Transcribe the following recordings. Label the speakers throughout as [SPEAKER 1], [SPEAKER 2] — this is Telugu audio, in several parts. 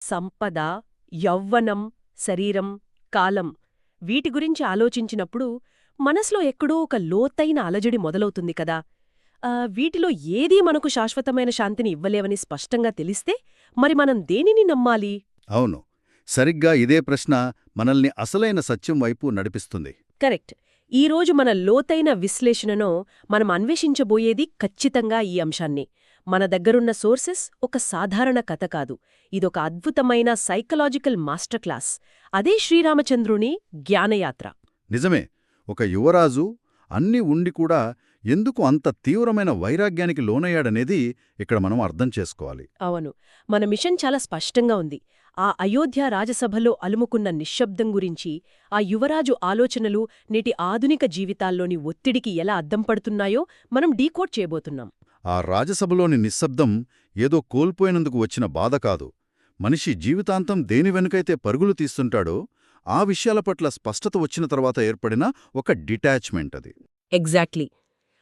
[SPEAKER 1] సంపద, యవ్వనం, శరీరం, కాలం వీటి గురించి ఆలోచించినప్పుడు మనసులో ఎక్కడో ఒక లోతైన అలజడి మొదలవుతుంది కదా. వీటిలో ఏదీ మనకు శాశ్వతమైన శాంతిని ఇవ్వలేవని స్పష్టంగా తెలిస్తే మరి మనం దేనిని నమ్మాలి?
[SPEAKER 2] అవును, సరిగ్గా ఇదే ప్రశ్న మనల్ని అసలైన సత్యం వైపు నడిపిస్తుంది.
[SPEAKER 1] కరెక్ట్. ఈరోజు మన లోతైన విశ్లేషణలో మనం అన్వేషించబోయేది ఖచ్చితంగా ఈ అంశాన్ని. మన దగ్గరున్న సోర్సెస్ ఒక సాధారణ కథ కాదు, ఇదొక అద్భుతమైన సైకలాజికల్ మాస్టర్ క్లాస్. అదే శ్రీరామచంద్రుని జ్ఞానయాత్ర.
[SPEAKER 2] నిజమే, ఒక యువరాజు అన్నీ ఉండి కూడా ఎందుకు అంత తీవ్రమైన వైరాగ్యానికి లోనయ్యాడనేది ఇక్కడ మనం అర్థం చేసుకోవాలి.
[SPEAKER 1] అవును, మన మిషన్ చాలా స్పష్టంగా ఉంది. ఆ అయోధ్య రాజసభలో అలుముకున్న నిశ్శబ్దం గురించి, ఆ యువరాజు ఆలోచనలు నేటి ఆధునిక జీవితాల్లోని ఒత్తిడికి ఎలా అద్దం పడుతున్నాయో మనం డీకోడ్ చేయబోతున్నాం.
[SPEAKER 2] ఆ రాజసభలోని నిశ్శబ్దం ఏదో కోల్పోయినందుకు వచ్చిన బాధ కాదు, మనిషి జీవితాంతం దేని వెనుకైతే పరుగులు తీస్తుంటాడో ఆ విషయాల పట్ల స్పష్టత వచ్చిన తర్వాత ఏర్పడిన ఒక డిటాచ్మెంట్ అది.
[SPEAKER 1] ఎగ్జాక్ట్లీ.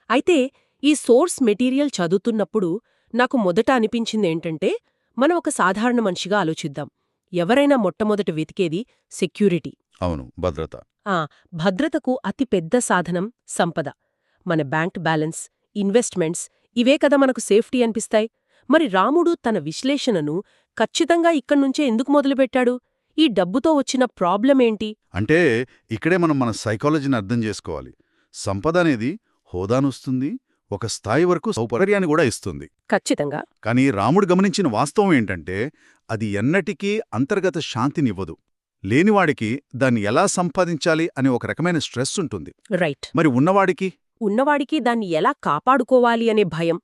[SPEAKER 1] అయితే ఈ సోర్స్ మెటీరియల్ చదువుతున్నప్పుడు నాకు మొదట అనిపించిందేంటంటే, మనం ఒక సాధారణ మనిషిగా ఆలోచిద్దాం. ఎవరైనా మొట్టమొదట వెతికేది సెక్యూరిటీ.
[SPEAKER 2] అవును, భద్రత.
[SPEAKER 1] భద్రతకు అతి పెద్ద సాధనం సంపద. మన బ్యాంక్ బ్యాలెన్స్, ఇన్వెస్ట్మెంట్స్ ఇవే కదా మనకు సేఫ్టీ అనిపిస్తాయి. మరి రాముడు తన విశ్లేషణను ఖచ్చితంగా ఇక్కడ్నుంచే ఎందుకు మొదలుపెట్టాడు? ఈ డబ్బుతో వచ్చిన ప్రాబ్లమేంటి?
[SPEAKER 2] అంటే ఇక్కడే మనం మన సైకాలజీని అర్థం చేసుకోవాలి. సంపద అనేది హోదానుస్తుంది, ఒక స్థాయి వరకు సౌకర్యాన్ని కూడా ఇస్తుంది.
[SPEAKER 1] ఖచ్చితంగా.
[SPEAKER 2] కానీ రాముడు గమనించిన వాస్తవం ఏంటంటే అది ఎన్నటికీ అంతర్గత శాంతినివ్వదు. లేనివాడికి దాన్ని ఎలా సంపాదించాలి అనే ఒక రకమైన స్ట్రెస్ ఉంటుంది.
[SPEAKER 1] రైట్.
[SPEAKER 2] మరి
[SPEAKER 1] ఉన్నవాడికి దాన్ని ఎలా కాపాడుకోవాలి అనే భయం,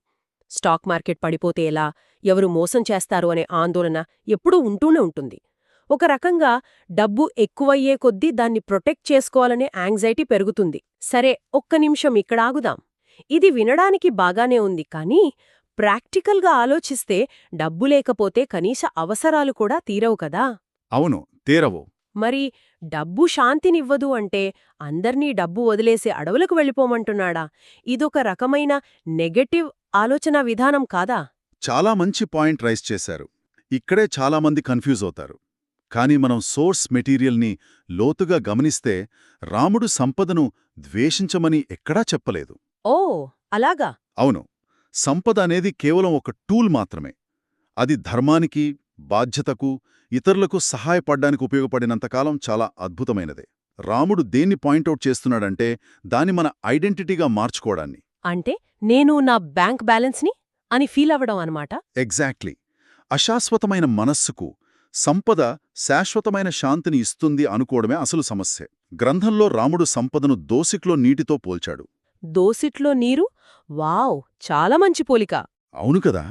[SPEAKER 1] స్టాక్ మార్కెట్ పడిపోతే ఎలా, ఎవరు మోసం చేస్తారు అనే ఆందోళన ఎప్పుడూ ఉంటూనే ఉంటుంది. ఒక రకంగా డబ్బు ఎక్కువయ్యే కొద్దీ దాన్ని ప్రొటెక్ట్ చేసుకోవాలనే యాంగ్జైటీ పెరుగుతుంది. సరే, ఒక్క నిమిషం ఇక్కడాగుదాం. ఇది వినడానికి బాగానే ఉంది, కానీ ప్రాక్టికల్గా ఆలోచిస్తే డబ్బు లేకపోతే కనీస అవసరాలు కూడా తీరవు కదా.
[SPEAKER 2] అవును, తీరవు.
[SPEAKER 1] మరి డబ్బు శాంతినివ్వదు అంటే అందర్నీ డబ్బు వదిలేసి అడవులకు వెళ్ళిపోమంటున్నాడా? ఇదొక రకమైన నెగటివ్ ఆలోచనా విధానం కాదా?
[SPEAKER 2] చాలా మంచి పాయింట్ రైజ్ చేశారు. ఇక్కడే చాలామంది కన్ఫ్యూజ్ అవుతారు. కానీ మనం సోర్స్ మెటీరియల్ని లోతుగా గమనిస్తే రాముడు సంపదను ద్వేషించమని ఎక్కడా చెప్పలేదు.
[SPEAKER 1] ఓ, అలాగా?
[SPEAKER 2] అవును, సంపద అనేది కేవలం ఒక టూల్ మాత్రమే. అది ధర్మానికి, బాధ్యతకు, ఇతరులకు సహాయపడ్డానికి ఉపయోగపడినంతకాలం చాలా అద్భుతమైనదే. రాముడు దేన్ని పాయింటౌట్ చేస్తున్నాడంటే దాన్ని మన ఐడెంటిటీగా మార్చుకోవడాన్ని.
[SPEAKER 1] అంటే నేను నా బ్యాంక్ బ్యాలెన్స్ని అని ఫీల్ అవ్వడం అన్నమాట.
[SPEAKER 2] ఎగ్జాక్ట్లీ. అశాశ్వతమైన మనస్సుకు సంపద శాశ్వతమైన శాంతిని ఇస్తుంది అనుకోవడమే అసలు సమస్య. గ్రంథంలో రాముడు సంపదను దోసిట్లో నీటితో పోల్చాడు.
[SPEAKER 1] దోసిట్లో నీరు? వావ్, చాలా మంచి పోలిక.
[SPEAKER 2] అవును కదా.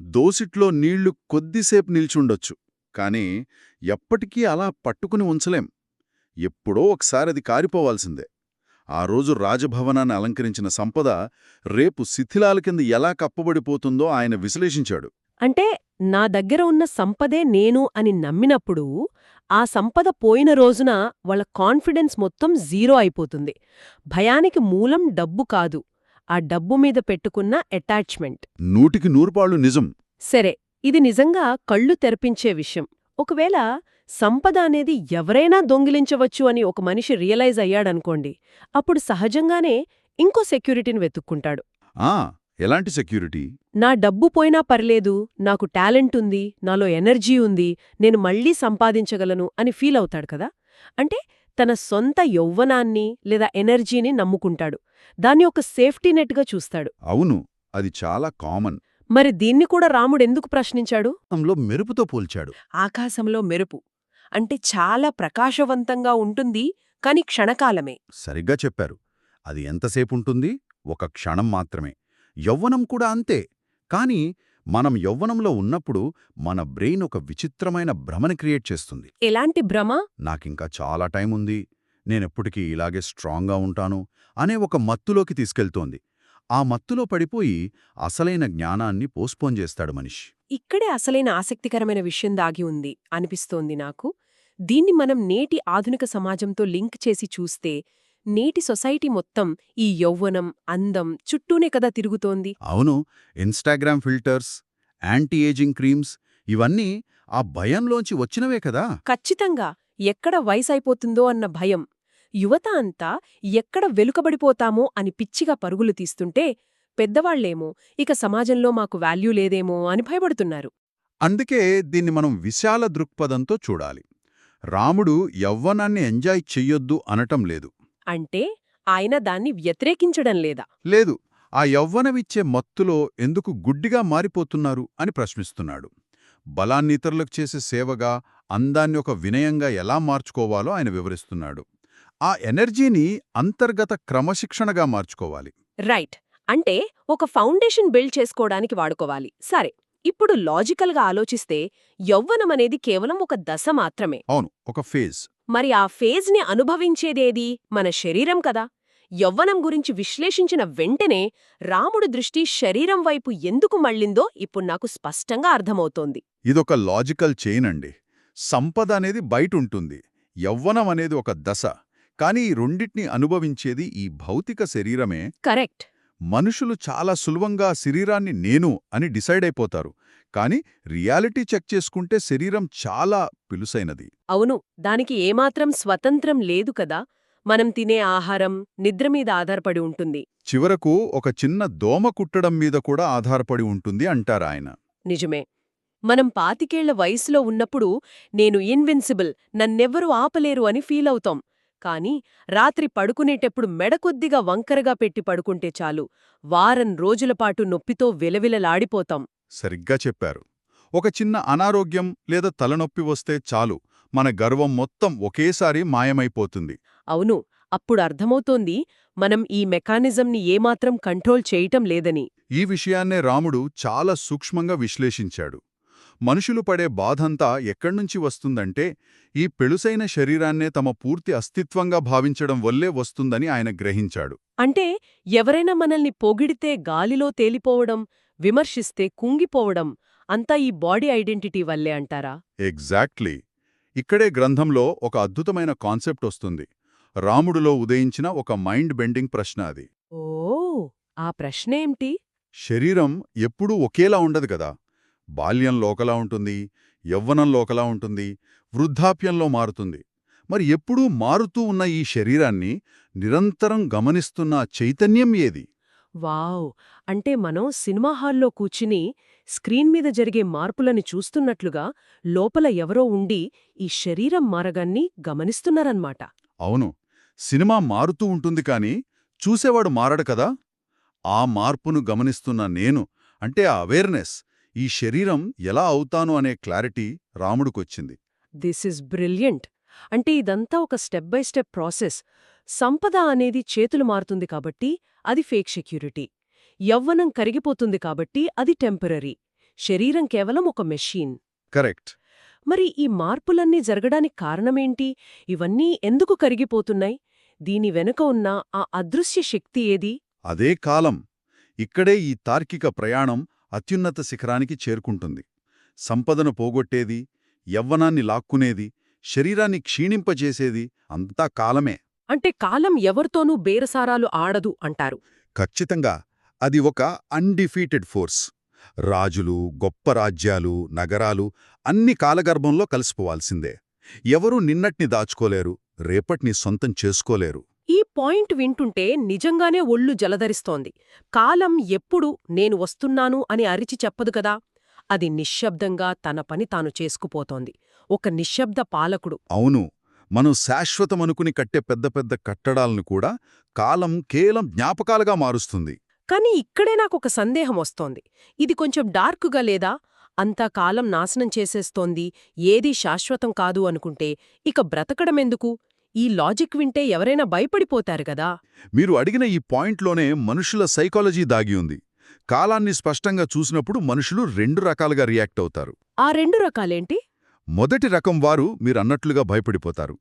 [SPEAKER 2] దోసిట్లో నీళ్లు కొద్దిసేపు నిల్చుండొచ్చు, కానీ ఎప్పటికీ అలా పట్టుకుని ఉంచలేం. ఎప్పుడో ఒకసారి అది కారిపోవాల్సిందే. ఆ రోజు రాజభవనాన్ని అలంకరించిన సంపద రేపు శిథిలాల కింద ఎలా కప్పబడిపోతుందో ఆయన విశ్లేషించాడు.
[SPEAKER 1] అంటే నా దగ్గర ఉన్న సంపదే నేను అని నమ్మినప్పుడు ఆ సంపద పోయిన రోజున వాళ్ళ కాన్ఫిడెన్స్ మొత్తం జీరో అయిపోతుంది. భయానికి మూలం డబ్బు కాదు, ఆ డబ్బు మీద పెట్టుకున్న అటాచ్మెంట్.
[SPEAKER 2] 100% నిజం.
[SPEAKER 1] సరే, ఇది నిజంగా కళ్ళు తెరిపించే విషయం. ఒకవేళ సంపద అనేది ఎవరైనా దొంగిలించవచ్చు అని ఒక మనిషి రియలైజ్ అయ్యాడనుకోండి, అప్పుడు సహజంగానే ఇంకో సెక్యూరిటీని వెతుక్కుంటాడు.
[SPEAKER 2] ఎలాంటి సెక్యూరిటీ?
[SPEAKER 1] నా డబ్బు పోయినా పర్లేదు, నాకు టాలెంట్ ఉంది, నాలో ఎనర్జీ ఉంది, నేను మళ్లీ సంపాదించగలను అని ఫీల్ అవుతాడు కదా. అంటే తన సొంత యౌవ్వనాన్ని లేదా ఎనర్జీని నమ్ముకుంటాడు. దాన్ని ఒక సేఫ్టీ నెట్గా చూస్తాడు.
[SPEAKER 2] అవును, అది చాలా కామన్.
[SPEAKER 1] మరి దీన్ని కూడా రాముడెందుకు ప్రశ్నించాడు?
[SPEAKER 2] మెరుపుతో పోల్చాడు.
[SPEAKER 1] ఆకాశంలో మెరుపు అంటే చాలా ప్రకాశవంతంగా ఉంటుంది, కాని క్షణకాలమే.
[SPEAKER 2] సరిగ్గా చెప్పారు. అది ఎంతసేపుంటుంది? ఒక క్షణం మాత్రమే. యవ్వనం కూడా అంతే. కాని మనం యవ్వనంలో ఉన్నప్పుడు మన బ్రెయిన్ ఒక విచిత్రమైన భ్రమని క్రియేట్ చేస్తుంది.
[SPEAKER 1] ఎలాంటి భ్రమ?
[SPEAKER 2] నాకింకా చాలా టైం ఉంది, నేనెప్పటికీ ఇలాగే స్ట్రాంగ్గా ఉంటాను అనే ఒక మత్తులోకి తీసుకెళ్తోంది. ఆ మత్తులో పడిపోయి అసలైన జ్ఞానాన్ని పోస్ట్పోన్ చేస్తాడు మనిషి.
[SPEAKER 1] ఇక్కడే అసలైన ఆసక్తికరమైన విషయం దాగి ఉంది అనిపిస్తోంది నాకు. దీన్ని మనం నేటి ఆధునిక సమాజంతో లింక్ చేసి చూస్తే నేటి సొసైటీ మొత్తం ఈ యౌవ్వనం, అందం చుట్టూనే కదా తిరుగుతోంది.
[SPEAKER 2] అవును, Instagram filters, anti ageing creams ఇవన్నీ ఆ భయంలోంచి వచ్చినవే కదా.
[SPEAKER 1] ఖచ్చితంగా ఎక్కడ వయసైపోతుందో అన్న భయం. యువత అంతా ఎక్కడ వెలుకబడిపోతామో అని పిచ్చిగా పరుగులు తీస్తుంటే, పెద్దవాళ్లేమో ఇక సమాజంలో మాకు వాల్యూ లేదేమో అని భయపడుతున్నారు.
[SPEAKER 2] అందుకే దీన్ని మనం విశాల దృక్పథంతో చూడాలి. రాముడు యవ్వనాన్ని ఎంజాయ్ చెయ్యొద్దు అనటం లేదు.
[SPEAKER 1] అంటే ఆయన దాన్ని వ్యతిరేకించడం లేదా?
[SPEAKER 2] లేదు, ఆ యవ్వనమిచ్చే మత్తులో ఎందుకు గుడ్డిగా మారిపోతున్నారు అని ప్రశ్నిస్తున్నాడు. బలాన్ని ఇతరులకు చేసే సేవగా, అందాన్ని ఒక వినయంగా ఎలా మార్చుకోవాలో ఆయన వివరిస్తున్నాడు. ఆ ఎనర్జీని అంతర్గత క్రమశిక్షణగా మార్చుకోవాలి.
[SPEAKER 1] రైట్. అంటే ఒక ఫౌండేషన్ బిల్డ్ చేసుకోవడానికి వాడుకోవాలి. సరే, ఇప్పుడు లాజికల్గా ఆలోచిస్తే యవ్వనమనేది కేవలం ఒక దశ మాత్రమే.
[SPEAKER 2] అవును, ఒక ఫేజ్.
[SPEAKER 1] మరి ఆ ఫేజ్ని అనుభవించేదేది మన శరీరం కదా. యవ్వనం గురించి విశ్లేషించిన వెంటనే రాముడి దృష్టి శరీరం వైపు ఎందుకు మళ్ళిందో ఇప్పుడు నాకు స్పష్టంగా అర్థమవుతోంది.
[SPEAKER 2] ఇదొక లాజికల్ చైన్ అండి. సంపద అనేది బయటుంటుంది, యవ్వనం అనేది ఒక దశ. కానీ ఈ రెండిటిని అనుభవించేది ఈ భౌతిక శరీరమే.
[SPEAKER 1] కరెక్ట్.
[SPEAKER 2] మనుషులు చాలా సులభంగా శరీరాన్ని నేను అని డిసైడ్ అయిపోతారు. కానీ రియాలిటీ చెక్ చేసుకుంటే శరీరం చాలా పిలుసైనది.
[SPEAKER 1] అవును, దానికి ఏమాత్రం స్వతంత్రం లేదు కదా. మనం తినే ఆహారం, నిద్ర మీద ఆధారపడి ఉంటుంది.
[SPEAKER 2] చివరకు ఒక చిన్న దోమ కుట్టడం మీద కూడా ఆధారపడి ఉంటుంది అంటారాయన.
[SPEAKER 1] నిజమే. మనం 25 వయసులో ఉన్నప్పుడు నేను ఇన్విన్సిబుల్, నన్నెవ్వరూ ఆపలేరు అని ఫీలవుతాం. కానీ రాత్రి పడుకునేటప్పుడు మెడ కొద్దిగా వంకరగా పెట్టి పడుకుంటే చాలు, వారం రోజులపాటు నొప్పితో విలవిలలాడిపోతాం.
[SPEAKER 2] సరిగ్గా చెప్పారు. ఒక చిన్న అనారోగ్యం లేదా తలనొప్పి వస్తే చాలు, మన గర్వం మొత్తం ఒకేసారి మాయమైపోతుంది.
[SPEAKER 1] అవును, అప్పుడు అర్థమవుతోంది మనం ఈ మెకానిజంని ఏమాత్రం కంట్రోల్ చేయటం లేదని.
[SPEAKER 2] ఈ విషయాన్నే రాముడు చాలా సూక్ష్మంగా విశ్లేషించాడు. మనుషులు పడే బాధంతా ఎక్కడ్నుంచి వస్తుందంటే, ఈ పెళుసైన శరీరాన్నే తమ పూర్తి అస్తిత్వంగా భావించడం వల్లే వస్తుందని ఆయన గ్రహించాడు.
[SPEAKER 1] అంటే ఎవరైనా మనల్ని పొగిడితే గాలిలో తేలిపోవడం, విమర్శిస్తే కుంగిపోవడం అంతా ఈ బాడీ ఐడెంటిటీ వల్లే అంటారా?
[SPEAKER 2] ఎగ్జాక్ట్లీ. ఇక్కడే గ్రంథంలో ఒక అద్భుతమైన కాన్సెప్ట్ వస్తుంది. రాముడులో ఉదయించిన ఒక మైండ్ బెండింగ్ ప్రశ్న అది.
[SPEAKER 1] ఓ, ఆ ప్రశ్నేంటి?
[SPEAKER 2] శరీరం ఎప్పుడూ ఒకేలా ఉండదు కదా. బాల్యంలో ఒకలా ఉంటుంది, యవ్వనంలో ఒకలా ఉంటుంది, వృద్ధాప్యంలో మారుతుంది. మరి ఎప్పుడూ మారుతూ ఉన్న ఈ శరీరాన్ని నిరంతరం గమనిస్తున్న చైతన్యం ఏది?
[SPEAKER 1] వావ్! అంటే మనం సినిమా హాల్లో కూర్చుని స్క్రీన్ మీద జరిగే మార్పులని చూస్తున్నట్లుగా లోపల ఎవరో ఉండి ఈ శరీరం మారగాన్ని గమనిస్తున్నారన్నమాట.
[SPEAKER 2] అవును, సినిమా మారుతూ ఉంటుంది కానీ చూసేవాడు మారడు కదా. ఆ మార్పును గమనిస్తున్న నేను, అంటే ఆ అవేర్నెస్, ఈ శరీరం ఎలా అవుతాను అనే క్లారిటీ రాముడికొచ్చింది.
[SPEAKER 1] This is brilliant. అంటే ఇదంతా ఒక స్టెప్ బై స్టెప్ ప్రాసెస్. సంపద అనేది చేతులు మారుతుంది కాబట్టి అది ఫేక్ సెక్యూరిటీ. యవ్వనం కరిగిపోతుంది కాబట్టి అది టెంపరరీ. శరీరం కేవలం ఒక మెషీన్.
[SPEAKER 2] కరెక్ట్.
[SPEAKER 1] మరి ఈ మార్పులన్నీ జరగడానికి కారణమేంటి? ఇవన్నీ ఎందుకు కరిగిపోతున్నాయి? దీని వెనుక ఉన్న ఆ అదృశ్య శక్తి ఏది?
[SPEAKER 2] అదే కాలం. ఇక్కడే ఈ తార్కిక ప్రయాణం అత్యున్నత శిఖరానికి చేరుకుంటుంది. సంపదను పోగొట్టేది, యవ్వనాన్ని లాక్కునేది, శరీరాన్ని క్షీణింపజేసేది అంతా కాలమే.
[SPEAKER 1] అంటే కాలం ఎవరితోనూ బేరసారాలు ఆడదు అంటారు.
[SPEAKER 2] ఖచ్చితంగా అది ఒక అన్డిఫీటెడ్ ఫోర్స్. రాజులు, గొప్ప రాజ్యాలు, నగరాలు అన్ని కాలగర్భంలో కలిసిపోవాల్సిందే. ఎవరూ నిన్నటిని దాచుకోలేరు, రేపటిని సొంతం చేసుకోలేరు.
[SPEAKER 1] ఈ పాయింట్ వింటుంటే నిజంగానే ఒళ్ళు జలధరిస్తోంది. కాలం ఎప్పుడు నేను వస్తున్నాను అని అరిచి చెప్పదు కదా. అది నిశ్శబ్దంగా తన పని తాను చేసుకుపోతోంది. ఒక నిశ్శబ్ద పాలకుడు.
[SPEAKER 2] అవును, మనం శాశ్వతమనుకుని కట్టే పెద్ద పెద్ద కట్టడాలను కూడా కాలం కేవలం జ్ఞాపకాలుగా మారుస్తుంది.
[SPEAKER 1] కానీ ఇక్కడే నాకొక సందేహం వస్తోంది. ఇది కొంచెం డార్కుగా లేదా? అంతా కాలం నాశనం చేసేస్తోంది, ఏదీ శాశ్వతం కాదు అనుకుంటే ఇక బ్రతకడమెందుకు? ఈ లాజిక్ వింటే ఎవరైనా భయపడిపోతారు గదా.
[SPEAKER 2] మీరు అడిగిన ఈ పాయింట్లోనే మనుషుల సైకాలజీ దాగి ఉంది. కాలాన్ని స్పష్టంగా చూసినప్పుడు మనుషులు రెండు రకాలుగా రియాక్ట్ అవుతారు.
[SPEAKER 1] ఆ రెండు రకాలేంటి?
[SPEAKER 2] మొదటి రకం వారు మీరన్నట్లుగా భయపడిపోతారు.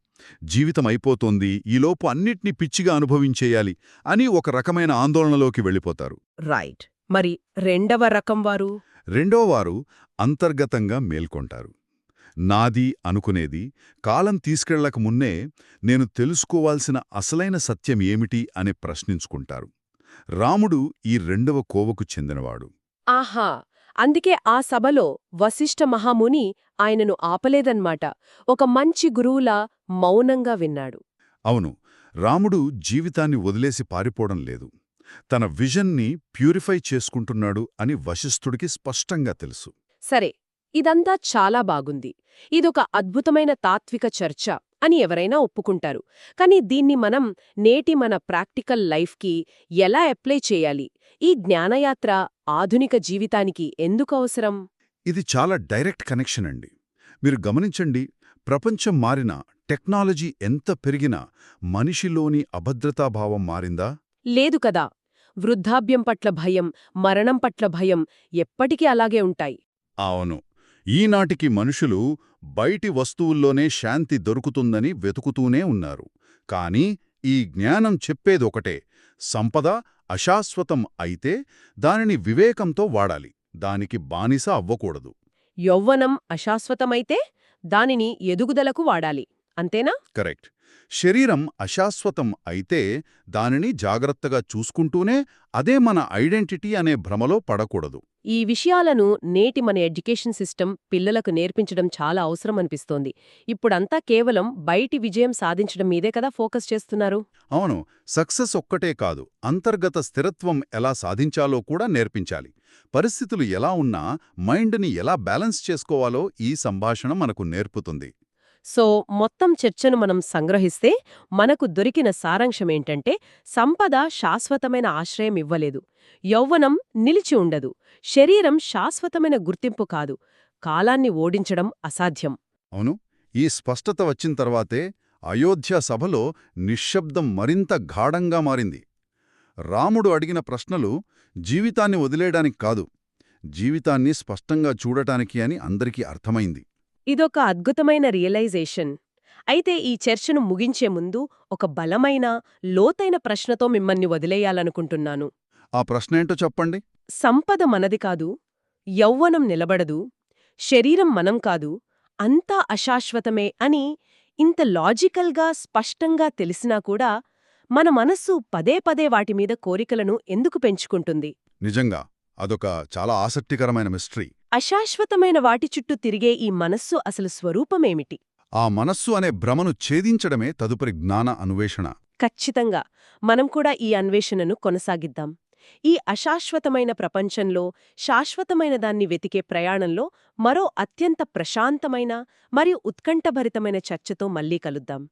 [SPEAKER 2] జీవితం అయిపోతోంది, ఈలోపు అన్నిటినీ పిచ్చిగా అనుభవించేయాలి అని ఒక రకమైన ఆందోళనలోకి వెళ్ళిపోతారు.
[SPEAKER 1] రైట్. మరి రెండవ రకం వారు?
[SPEAKER 2] రెండోవారు అంతర్గతంగా మేల్కొంటారు. నాది అనుకునేది కాలం తీసుకెళ్లక మున్నే నేను తెలుసుకోవాల్సిన అసలైన సత్యం ఏమిటి అని ప్రశ్నించుకుంటారు. రాముడు ఈ రెండవ కోవకు చెందినవాడు.
[SPEAKER 1] ఆహా, అందుకే ఆ సభలో వశిష్ఠ మహాముని ఆయనను ఆపలేదన్మాట. ఒక మంచి గురువులా మౌనంగా విన్నాడు.
[SPEAKER 2] అవును, రాముడు జీవితాన్ని వదిలేసి పారిపోవడం లేదు. తన విజన్ని ప్యూరిఫై చేసుకుంటున్నాడు అని వశిష్ఠుడికి స్పష్టంగా తెలుసు.
[SPEAKER 1] సరే, ఇదంతా చాలా బాగుంది. ఇదొక అద్భుతమైన తాత్విక చర్చ అని ఎవరైనా ఒప్పుకుంటారు. కానీ దీన్ని మనం నేటి మన ప్రాక్టికల్ లైఫ్కి ఎలా అప్లై చేయాలి? ఈ జ్ఞానయాత్ర ఆధునిక జీవితానికి ఎందుకు అవసరం?
[SPEAKER 2] ఇది చాలా డైరెక్ట్ కనెక్షన్ అండి. మీరు గమనించండి, ప్రపంచం మారినా, టెక్నాలజీ ఎంత పెరిగినా మనిషిలోని అభద్రతాభావం మారిందా?
[SPEAKER 1] లేదు కదా. వృద్ధాప్యం పట్ల భయం, మరణం పట్ల భయం ఎప్పటికీ అలాగే ఉంటాయి.
[SPEAKER 2] అవును, ఈనాటికి మనుషులు బయటి వస్తువుల్లోనే శాంతి దొరుకుతుందని వెతుకుతూనే ఉన్నారు. కానీ ఈ జ్ఞానం చెప్పేదొకటే: సంపద అశాశ్వతం అయితే దానిని వివేకంతో వాడాలి, దానికి బానిస అవ్వకూడదు.
[SPEAKER 1] యౌవ్వనం అశాశ్వతమైతే దానిని ఎదుగుదలకు వాడాలి, అంతేనా?
[SPEAKER 2] కరెక్ట్. శరీరం అశాశ్వతం అయితే దానిని జాగ్రత్తగా చూసుకుంటూనే అదే మన ఐడెంటిటీ అనే భ్రమలో పడకూడదు.
[SPEAKER 1] ఈ విషయాలను నేటి మన ఎడ్యుకేషన్ సిస్టమ్ పిల్లలకు నేర్పించడం చాలా అవసరమనిపిస్తోంది. ఇప్పుడంతా కేవలం బయటి విజయం సాధించడం మీదే కదా ఫోకస్ చేస్తున్నారు.
[SPEAKER 2] అవును, సక్సెస్ ఒక్కటే కాదు, అంతర్గత స్థిరత్వం ఎలా సాధించాలో కూడా నేర్పించాలి. పరిస్థితులు ఎలా ఉన్నా మైండ్ని ఎలా బ్యాలెన్స్ చేసుకోవాలో ఈ సంభాషణ మనకు నేర్పుతుంది.
[SPEAKER 1] సో మొత్తం చర్చను మనం సంగ్రహిస్తే మనకు దొరికిన సారాంశమేంటంటే, సంపద శాశ్వతమైన ఆశ్రయం ఇవ్వలేదు, యౌవ్వనం నిలిచి ఉండదు, శరీరం శాశ్వతమైన గుర్తింపు కాదు, కాలాన్ని ఓడించడం అసాధ్యం.
[SPEAKER 2] అవును, ఈ స్పష్టత వచ్చిన తర్వాతే అయోధ్య సభలో నిశ్శబ్దం మరింత గాఢంగా మారింది. రాముడు అడిగిన ప్రశ్నలు జీవితాన్ని వదిలేయడానికి కాదు, జీవితాన్ని స్పష్టంగా చూడటానికి అని అందరికీ అర్థమైంది.
[SPEAKER 1] ఇదొక అద్భుతమైన రియలైజేషన్. అయితే ఈ చర్చను ముగించే ముందు ఒక బలమైన, లోతైన ప్రశ్నతో మిమ్మల్ని వదిలేయాలనుకుంటున్నాను.
[SPEAKER 2] ఆ ప్రశ్నేంటో చెప్పండి.
[SPEAKER 1] సంపద మనది కాదు, యౌవ్వనం నిలబడదు, శరీరం మనం కాదు, అంతా అశాశ్వతమే అని ఇంత లాజికల్గా స్పష్టంగా తెలిసినా కూడా మన మనస్సు పదే పదే వాటిమీద కోరికలను ఎందుకు పెంచుకుంటుంది?
[SPEAKER 2] నిజంగా అదొక చాలా ఆసక్తికరమైన మిస్టరీ.
[SPEAKER 1] అశాశ్వతమైన వాటి చుట్టూ తిరిగే ఈ మనస్సు అసలు స్వరూపమేమిటి?
[SPEAKER 2] ఆ మనస్సు అనే భ్రమను ఛేదించడమే తదుపరి జ్ఞాన అన్వేషణ.
[SPEAKER 1] ఖచ్చితంగా మనం కూడా ఈ అన్వేషణను కొనసాగిద్దాం. ఈ అశాశ్వతమైన ప్రపంచంలో శాశ్వతమైన దాన్ని వెతికే ప్రయాణంలో మరో అత్యంత ప్రశాంతమైన మరియు ఉత్కంఠభరితమైన చర్చతో మళ్ళీ కలుద్దాం.